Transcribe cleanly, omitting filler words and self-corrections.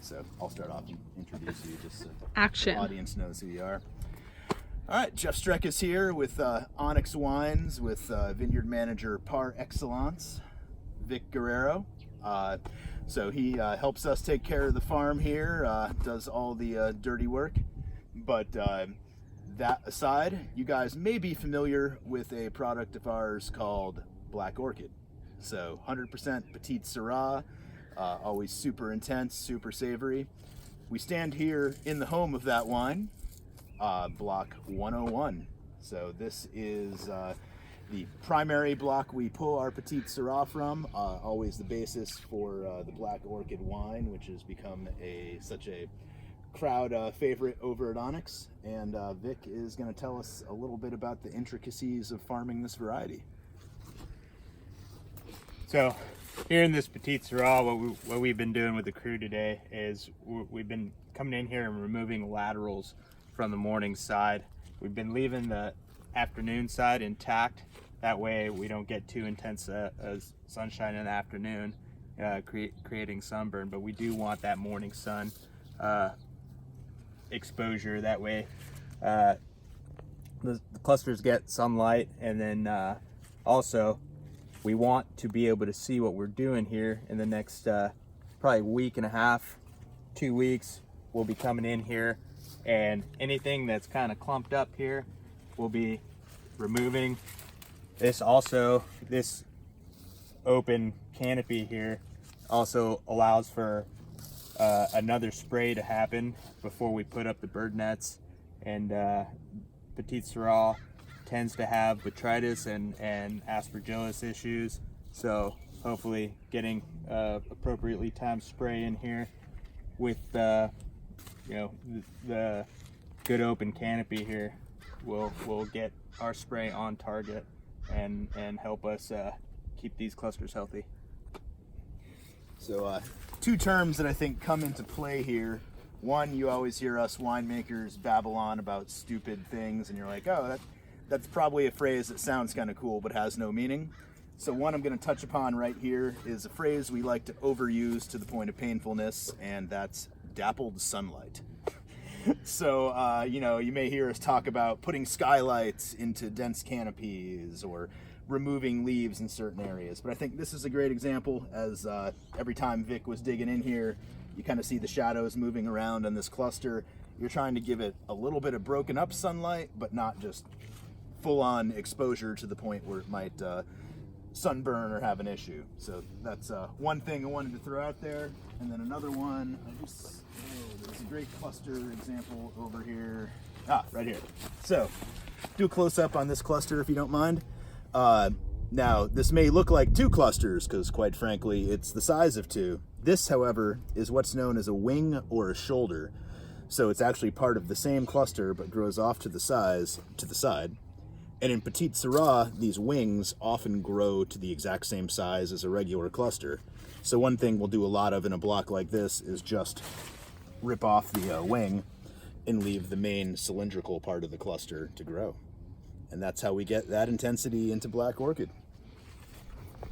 So I'll start off and introduce you just so Action. the audience knows who you are. All right, Jeff Streck is here with Onyx Wines with vineyard manager par excellence, Vic Guerrero. So he helps us take care of the farm here, does all the dirty work. But that aside, you guys may be familiar with a product of ours called Black Orchid. So 100% Petite Sirah, always super intense, super savory. We stand here in the home of that wine, block 101. So this is the primary block we pull our Petite Sirah from, always the basis for the Black Orchid wine, which has become such a crowd favorite over at Onyx. And Vic is going to tell us a little bit about the intricacies of farming this variety. So here in this Petite Sirah, what we've been doing with the crew today is we've been coming in here and removing laterals from the morning side. We've been leaving the afternoon side intact. That way we don't get too intense sunshine in the afternoon, creating sunburn. But we do want that morning sun exposure. That way the clusters get sunlight, and then also we want to be able to see what we're doing here in the next probably week and a half, 2 weeks. We'll be coming in here, and anything that's kind of clumped up here we'll be removing. This open canopy here also allows for another spray to happen before we put up the bird nets. And Petite Sirah tends to have botrytis and aspergillus issues, so hopefully getting appropriately timed spray in here with the good open canopy here will get our spray on target and help us keep these clusters healthy. So two terms that I think come into play here. One, you always hear us winemakers babble on about stupid things, and you're like, oh, that's probably a phrase that sounds kind of cool but has no meaning. So one I'm going to touch upon right here is a phrase we like to overuse to the point of painfulness, and that's dappled sunlight. So, you may hear us talk about putting skylights into dense canopies or removing leaves in certain areas. But I think this is a great example, as every time Vic was digging in here, you kind of see the shadows moving around on this cluster. You're trying to give it a little bit of broken up sunlight, but not just full-on exposure to the point where it might sunburn or have an issue. So that's one thing I wanted to throw out there. And then another one, there's a great cluster example over here. Right here. So do a close-up on this cluster if you don't mind. Now, this may look like two clusters because, quite frankly, it's the size of two. This, however, is what's known as a wing or a shoulder. So it's actually part of the same cluster but grows off to the side. And in Petite Sirah, these wings often grow to the exact same size as a regular cluster. So one thing we'll do a lot of in a block like this is just rip off the wing and leave the main cylindrical part of the cluster to grow. And that's how we get that intensity into Black Orchid.